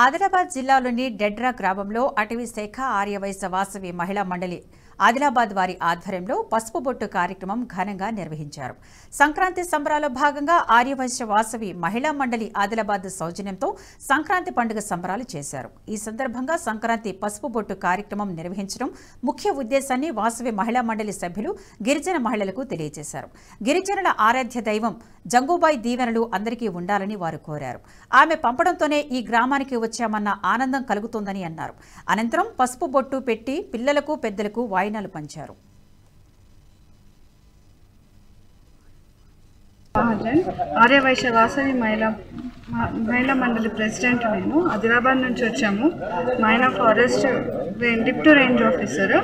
ఆదిలాబాద్ జిల్లాలోని డెడ్రా గ్రామంలో అటవీ శాఖ ఆర్యవైశ్య వాసవి మహిళా మండలి ఆదిలాబాద్ వారి ఆధ్వర్యంలో పసుపు బొట్టు కార్యక్రమం ఘనంగా నిర్వహించారు. సంక్రాంతి సంబరాల్లో భాగంగా ఆర్యవైశ్య వాసవి మహిళా మండలి ఆదిలాబాద్ సౌజన్యంతో సంక్రాంతి పండుగ సంబరాలు చేశారు. ఈ సందర్భంగా సంక్రాంతి పసుపు బొట్టు కార్యక్రమం నిర్వహించడం ముఖ్య ఉద్దేశాన్ని వాసవి మహిళా మండలి సభ్యులు గిరిజన మహిళలకు తెలియజేశారు. గిరిజనుల ఆరాధ్య దైవం జంగూబాయి దీవెనలు అందరికీ ఉండాలని వారు కోరారు. ఆమె పంపడంతోనే ఈ గ్రామానికి వచ్చామన్న ఆనందం కలుగుతోందని అన్నారు. అనంతరం పసుపు బొట్టు పెట్టి పిల్లలకు పెద్దలకు వాయినాలు పంచారు. ఆర్యవైశ్య వాసవి మహిళా మండలి ప్రెసిడెంట్. నేను ఆదిలాబాద్ నుంచి వచ్చాము. మైనా ఫారెస్ట్ డిప్యూటీ రేంజ్ ఆఫీసర్.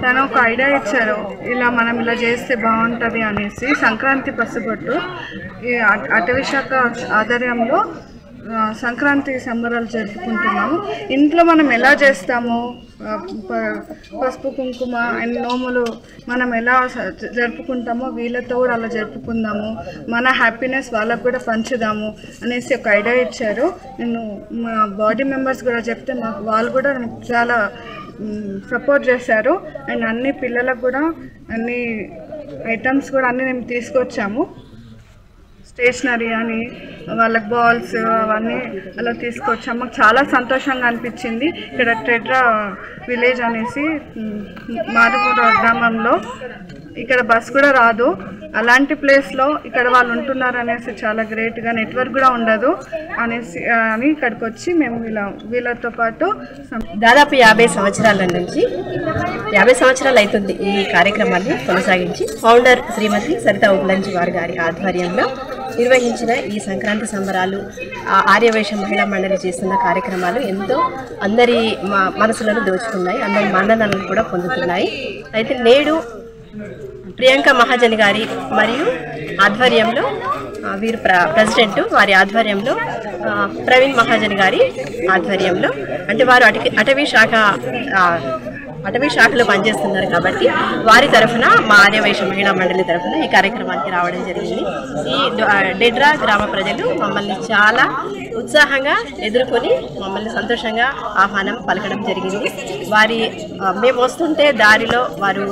తను ఒక ఐడియా ఇచ్చారు, ఇలా మనం ఇలా చేస్తే బాగుంటుంది అనేసి. సంక్రాంతి పసుబొట్టు అటవీ శాఖ ఆధ్వర్యంలో సంక్రాంతి సంబరాలు జరుపుకుంటున్నాము. ఇంట్లో మనం ఎలా చేస్తాము, పసుపు కుంకుమ అండ్ నోములు మనం ఎలా జరుపుకుంటామో వీళ్ళతో కూడా అలా జరుపుకుందాము, మన హ్యాపీనెస్ వాళ్ళకు కూడా పంచుదాము అనేసి ఒక ఐడియా ఇచ్చారు. నేను మా బాడీ మెంబర్స్ కూడా చెప్తే వాళ్ళు కూడా చాలా సపోర్ట్ చేశారు. అండ్ అన్ని పిల్లలకు కూడా అన్ని ఐటమ్స్ కూడా అన్నీ మేము తీసుకొచ్చాము. స్టేషనరీ అని వాళ్ళకి బాల్స్ అవన్నీ అలా తీసుకొచ్చాము. మాకు చాలా సంతోషంగా అనిపించింది. ఇక్కడ టెడ్రా విలేజ్ అనేసి మారుమూల గ్రామంలో ఇక్కడ బస్ కూడా రాదు. అలాంటి ప్లేస్లో ఇక్కడ వాళ్ళు ఉంటున్నారు అనేసి చాలా గ్రేట్గా, నెట్వర్క్ కూడా ఉండదు అనేసి అని ఇక్కడికి వచ్చి మేము వీళ్ళతో పాటు దాదాపు 50 సంవత్సరాల నుంచి 50 సంవత్సరాలు అవుతుంది ఈ కార్యక్రమాన్ని కొనసాగించి ఫౌండర్ శ్రీమతి సరితా ఉపలంచి వారి గారి ఆధ్వర్యంలో నిర్వహించిన ఈ సంక్రాంతి సంబరాలు, ఆర్యవైశ్య మహిళా మండలి చేస్తున్న కార్యక్రమాలు ఎంతో అందరి మనసులను దోచుకున్నాయి, అందరి మన్ననలను కూడా పొందుతున్నాయి. అయితే నేడు ప్రియాంక మహాజన్ గారి మరియు ఆధ్వర్యంలో వీరు ప్రెసిడెంట్, వారి ఆధ్వర్యంలో ప్రవీణ్ మహాజన్ గారి ఆధ్వర్యంలో, అంటే వారు అటవీ శాఖలో పనిచేస్తున్నారు కాబట్టి వారి తరఫున మా ఆర్యవైశ్య మహిళా మండలి తరఫున ఈ కార్యక్రమానికి రావడం జరిగింది. ఈ డెడ్రా గ్రామ ప్రజలు మమ్మల్ని చాలా ఉత్సాహంగా ఎదుర్కొని మమ్మల్ని సంతోషంగా ఆహ్వానం పలకడం జరిగింది. మేము వస్తుంటే దారిలో వారు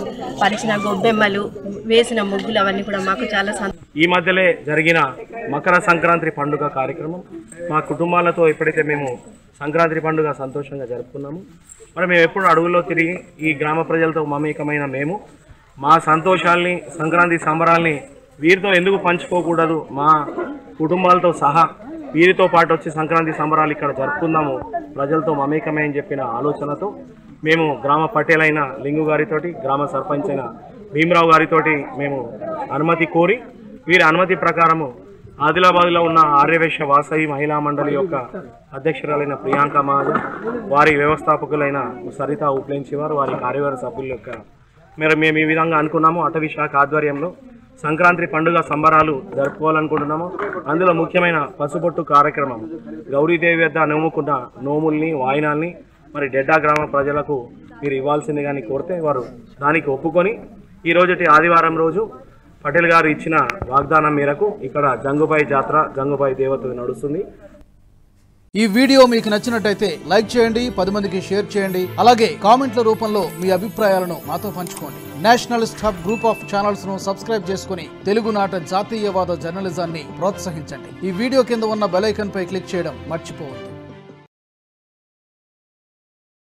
పరిచిన గొబ్బెమ్మలు, వేసిన ముగ్గులు అవన్నీ కూడా మాకు చాలా ఈ మధ్యలో జరిగిన మకర సంక్రాంతి పండుగ కార్యక్రమం మా కుటుంబాలతో ఎప్పుడైతే మేము సంక్రాంతి పండుగ సంతోషంగా జరుపుకున్నాము, మరి మేము ఎప్పుడు అడవుల్లో తిరిగి ఈ గ్రామ ప్రజలతో మమేకమైన మేము మా సంతోషాల్ని, సంక్రాంతి సంబరాల్ని వీరితో ఎందుకు పంచుకోకూడదు, మా కుటుంబాలతో సహా వీరితో పాటు వచ్చి సంక్రాంతి సంబరాలు ఇక్కడ జరుపుకుందాము ప్రజలతో మమేకమే అని చెప్పిన ఆలోచనతో మేము గ్రామ పటేలైన లింగు గారితోటి, గ్రామ సర్పంచ్ అయిన భీమరావు గారితోటి మేము అనుమతి కోరి వీరి అనుమతి ప్రకారము ఆదిలాబాద్లో ఉన్న ఆర్యవైశ్య వాసవి మహిళా మండలి యొక్క అధ్యక్షురాలైన ప్రియాంక మహాజన్, వారి వ్యవస్థాపకులైన సరితా ఉపలేంచి వారు, వారి కార్యవర్గ సభ్యుల యొక్క మేము ఈ విధంగా అనుకున్నాము. అటవీ శాఖ ఆధ్వర్యంలో సంక్రాంతి పండుగ సంబరాలు జరుపుకోవాలనుకుంటున్నాము. అందులో ముఖ్యమైన పసుబొట్టు కార్యక్రమం గౌరీదేవి వద్ద నోముకున్న నోముల్ని, వాయినాల్ని మరి డెడ్డా గ్రామ ప్రజలకు మీరు ఇవ్వాల్సిందిగా కోరితే వారు దానికి ఒప్పుకొని ఈరోజుటి ఆదివారం రోజు పటేల్ గారు ఇచ్చిన వాగ్దానం మేరకు ఇక్కడ జంగుబాయి జాతర, జంగుబాయి దేవత నడుస్తుంది. ఈ వీడియో మీకు నచ్చినట్టయితే లైక్ చేయండి, 10 మందికి షేర్ చేయండి. అలాగే కామెంట్ల రూపంలో మీ అభిప్రాయాలను మాతో పంచుకోండి. Nationalist hub group of channels ను సబ్స్క్రైబ్ చేసుకుని తెలుగునాట జాతీయవాద జర్నలిజాన్ని ప్రోత్సహించండి. ఈ వీడియో కింద ఉన్న బెల్ ఐకాన్ పై క్లిక్ చేయడం మర్చిపోవద్దు.